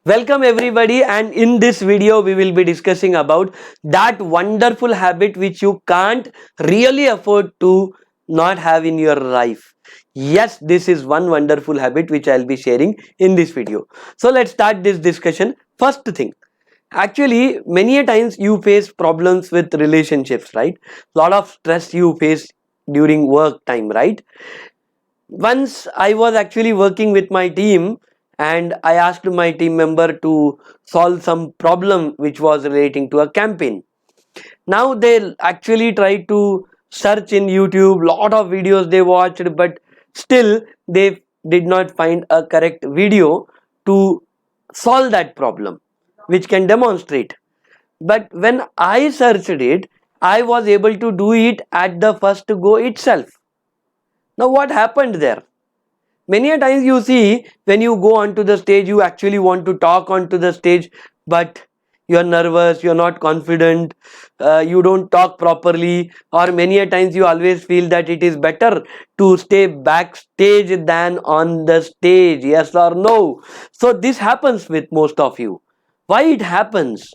Welcome everybody, and in this video we will be discussing about that wonderful habit which you can't really afford to not have in your life. Yes, this is one wonderful habit which I'll be sharing in this video. So let's start this discussion. First thing, actually many a times you face problems with relationships, right? Lot of stress you face during work time, right? Once I was actually working with my team, and I asked my team member to solve some problem which was relating to a campaign. Now they actually tried to search in YouTube, lot of videos they watched, but still they did not find a correct video to solve that problem which can demonstrate. But when I searched it, I was able to do it at the first go itself. Now what happened there? Many a times you see, when you go onto the stage, you actually want to talk onto the stage, but you are nervous, you are not confident, you don't talk properly, or many a times you always feel that it is better to stay backstage than on the stage. Yes or no? So this happens with most of you. Why it happens?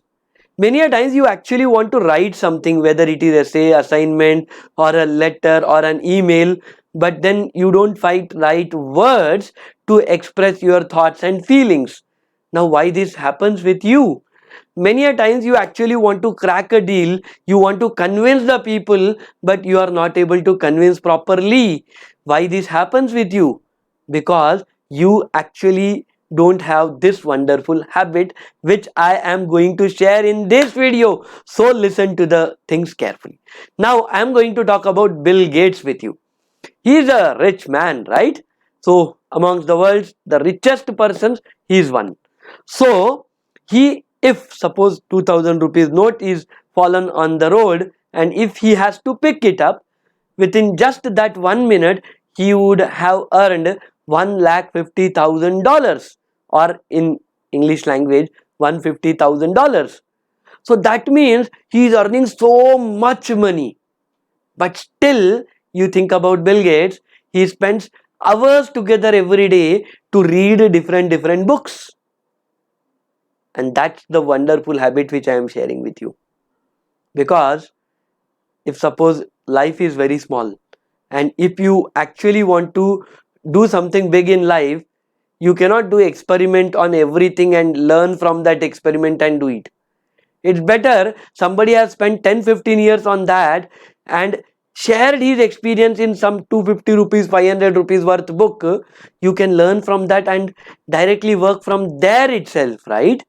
Many a times you actually want to write something, whether it is essay, assignment, or a letter, or an email, but then you don't find right words to express your thoughts and feelings. Now why this happens with you? Many a times you actually want to crack a deal, you want to convince the people, but you are not able to convince properly. Why this happens with you? Because you actually don't have this wonderful habit which I am going to share in this video. So listen to the things carefully. Now I am going to talk about Bill Gates with you. He is a rich man, right? So amongst the world's the richest persons, he is one. So he, if suppose 2000 rupees note is fallen on the road, and if he has to pick it up, within just that 1 minute he would have earned $1,50,000, or in English language $150,000. So that means he is earning so much money. But still, you think about Bill Gates, he spends hours together every day to read different books. And that's the wonderful habit which I am sharing with you. Because if suppose life is very small, and if you actually want to do something big in life, you cannot do experiment on everything and learn from that experiment and do it. It's better somebody has spent 10-15 years on that and shared his experience in some 250 rupees, 500 rupees worth book. You can learn from that and directly work from there itself, right?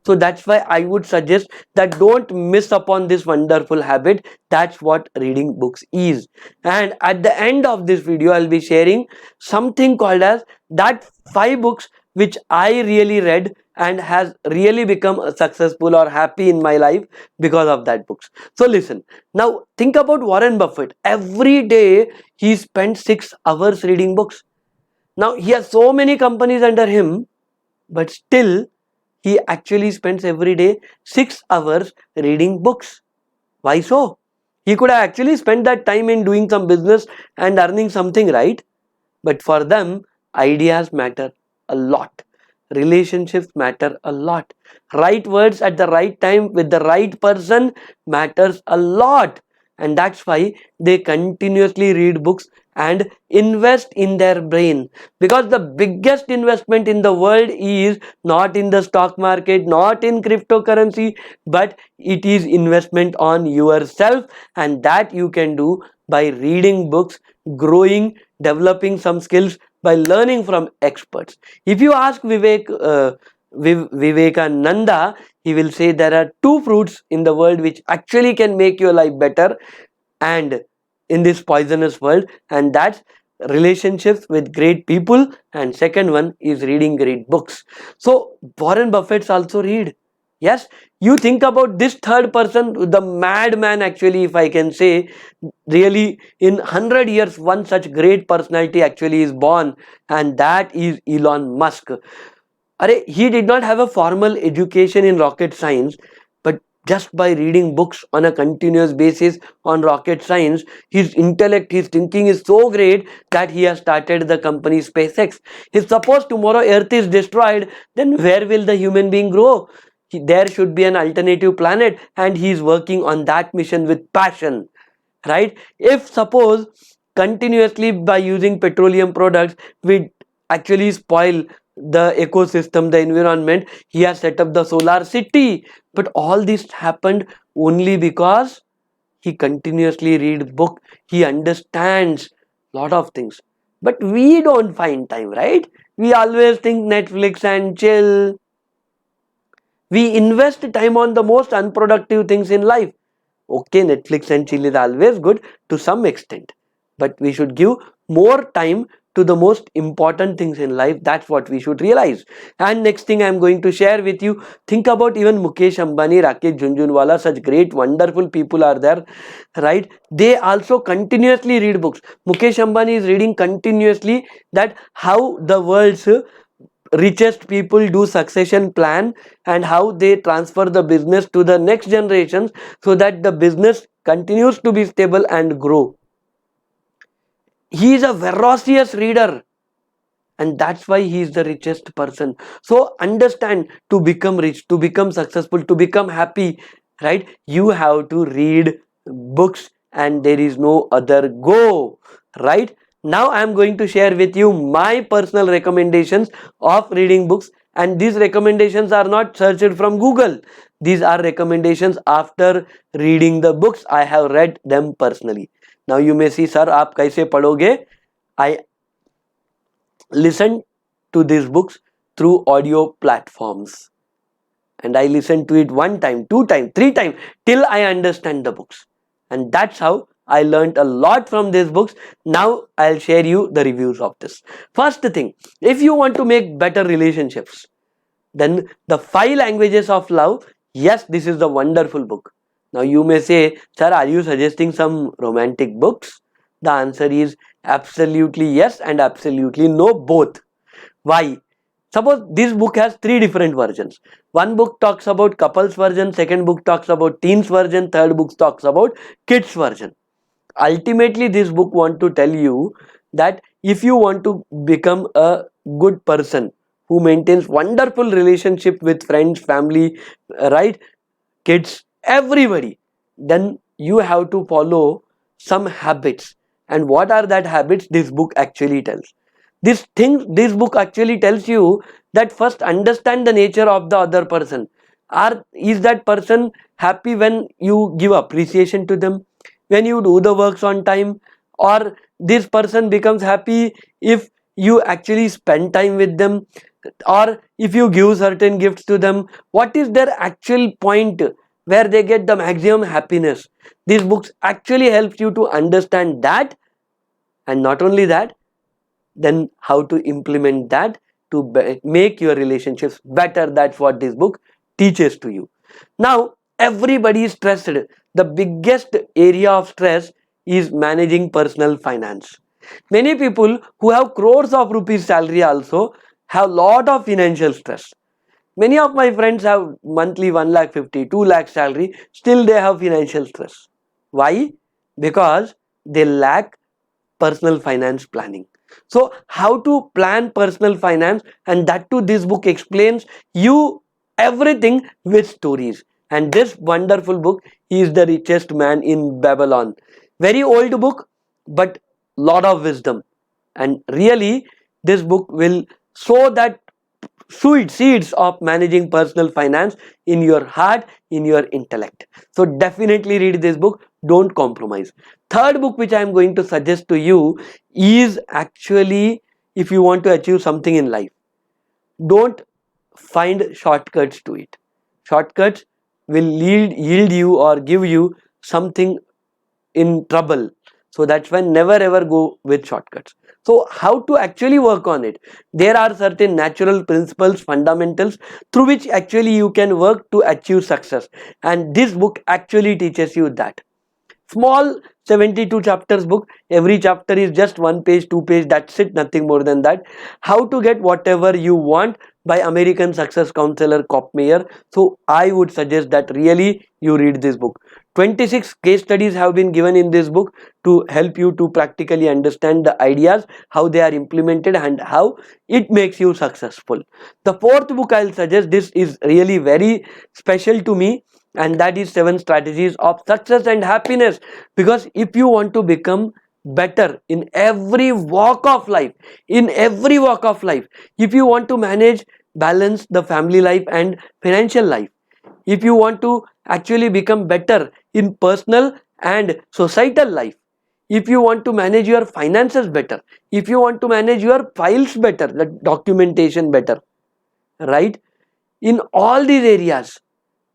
So that's why I would suggest that don't miss upon this wonderful habit. That's what reading books is. And at the end of this video, I'll be sharing something called as that 5 books which I really read and has really become successful or happy in my life because of that books. So listen, now think about Warren Buffett. Every day he spent 6 hours reading books. Now he has so many companies under him, but still he actually spends every day 6 hours reading books. Why so? He could have actually spent that time in doing some business and earning something, right? But for them, ideas matter a lot. Relationships matter a lot. Right words at the right time with the right person matters a lot. And that's why they continuously read books and invest in their brain. Because the biggest investment in the world is not in the stock market, not in cryptocurrency, but it is investment on yourself, and that you can do by reading books, growing, developing some skills, by learning from experts. If you ask Vivekananda, he will say there are 2 fruits in the world which actually can make your life better and in this poisonous world, and that's relationships with great people, and second one is reading great books. So Warren Buffett's also read. Yes, you think about this third person, the madman, actually, if I can say, really in 100 years one such great personality actually is born, and that is Elon Musk. He did not have a formal education in rocket science, but just by reading books on a continuous basis on rocket science. His intellect, his thinking is so great that he has started the company SpaceX. If suppose tomorrow Earth is destroyed, then where will the human being grow? There should be an alternative planet, and he is working on that mission with passion, right? If suppose continuously by using petroleum products we actually spoil the ecosystem, the environment, he has set up the solar city. But all this happened only because he continuously read book, he understands lot of things. But we don't find time, right? We always think Netflix and chill. We invest time on the most unproductive things in life. Okay, Netflix and chill is always good to some extent, but we should give more time to the most important things in life. That's what we should realize. And next thing I'm going to share with you, think about even Mukesh Ambani, Rakesh Junjunwala, such great wonderful people are there, right? They also continuously read books. Mukesh Ambani is reading continuously that how the world's richest people do succession plan and how they transfer the business to the next generations so that the business continues to be stable and grow. He is a voracious reader, and that's why he is the richest person. So understand, to become rich, to become successful, to become happy, right, you have to read books, and there is no other go, right? Now I am going to share with you my personal recommendations of reading books, and these recommendations are not searched from Google. These are recommendations after reading the books. I have read them personally. Now you may see, sir, aap kaise padhoge? I listen to these books through audio platforms, and I listen to it one time, two time, three time, till I understand the books. And that's how I learned a lot from these books. Now I'll share you the reviews of this. First thing, if you want to make better relationships, then the 5 languages of love, yes, this is the wonderful book. Now you may say, sir, are you suggesting some romantic books? The answer is absolutely yes and absolutely no, both. Why? Suppose this book has 3 different versions. One book talks about couples version, second book talks about teens version, third book talks about kids version. Ultimately, this book want to tell you that if you want to become a good person who maintains wonderful relationship with friends, family, right, kids, everybody, then you have to follow some habits. And what are that habits? This book actually tells. This book actually tells you that first understand the nature of the other person. Is that person happy when you give appreciation to them, when you do the works on time, or this person becomes happy if you actually spend time with them, or if you give certain gifts to them? What is their actual point where they get the maximum happiness? These books actually helps you to understand that, and not only that, then how to implement that to make your relationships better. That's what this book teaches to you. Now everybody is stressed. The biggest area of stress is managing personal finance. Many people who have crores of rupees salary also have lot of financial stress. Many of my friends have monthly 1,50,000, 2 lakh salary, still they have financial stress. Why? Because they lack personal finance planning. So how to plan personal finance, and that too this book explains you everything with stories. And this wonderful book, he is the richest man in Babylon. Very old book, but lot of wisdom. And really this book will sow that sweet seeds of managing personal finance in your heart, in your intellect. So definitely read this book, don't compromise. Third book which I am going to suggest to you is actually, if you want to achieve something in life, don't find shortcuts to it. Shortcuts will yield you or give you something in trouble. So that's why never ever go with shortcuts. So how to actually work on it? There are certain natural principles, fundamentals through which actually you can work to achieve success, and this book actually teaches you that. Small 72 chapters book, every chapter is just 1 page, 2 page, that's it, nothing more than that. How to get whatever you want by American success counselor Kopmeyer. So I would suggest that really you read this book. 26 case studies have been given in this book to help you to practically understand the ideas, how they are implemented and how it makes you successful. The fourth book I'll suggest, this is really very special to me, and that is 7 strategies of success and happiness. Because if you want to become better in every walk of life, if you want to manage, balance the family life and financial life, if you want to actually become better in personal and societal life, if you want to manage your finances better, if you want to manage your files better, the documentation better, right, in all these areas,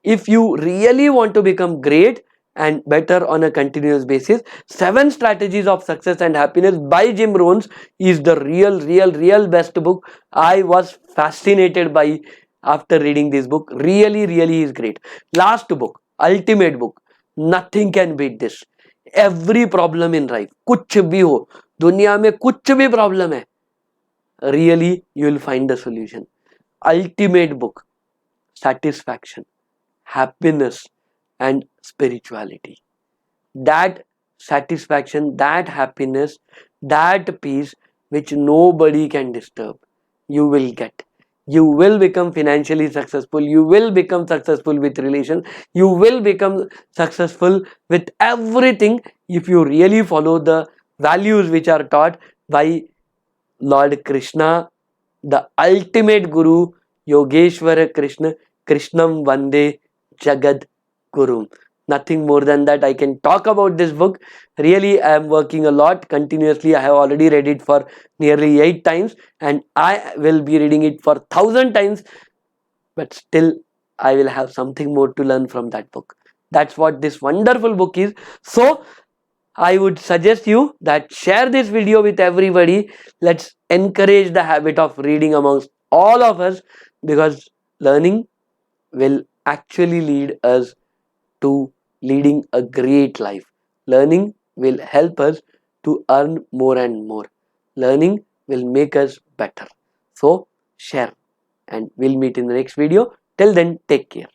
if you really want to become great and better on a continuous basis, 7 strategies of success and happiness by Jim Rohn is the real best book. I was fascinated by after reading this book. Really is great. Last book, ultimate book, nothing can beat this. Every problem in life, कुछ भी हो दुनिया में, कुछ भी problem है, really you will find the solution. Ultimate book, satisfaction, happiness and spirituality. That satisfaction, that happiness, that peace which nobody can disturb, you will get. You will become financially successful, you will become successful with relations, you will become successful with everything if you really follow the values which are taught by Lord Krishna, the ultimate Guru, Yogeshwara Krishna, Krishnam Vande Jagad Guru. Nothing more than that I can talk about this book. Really, I am working a lot continuously. I have already read it for nearly 8 times and I will be reading it for 1000 times, but still I will have something more to learn from that book. That's what this wonderful book is. So I would suggest you that share this video with everybody. Let's encourage the habit of reading amongst all of us, because learning will actually lead us to leading a great life. Learning will help us to earn more and more. Learning will make us better. So share, and we'll meet in the next video. Till then, take care.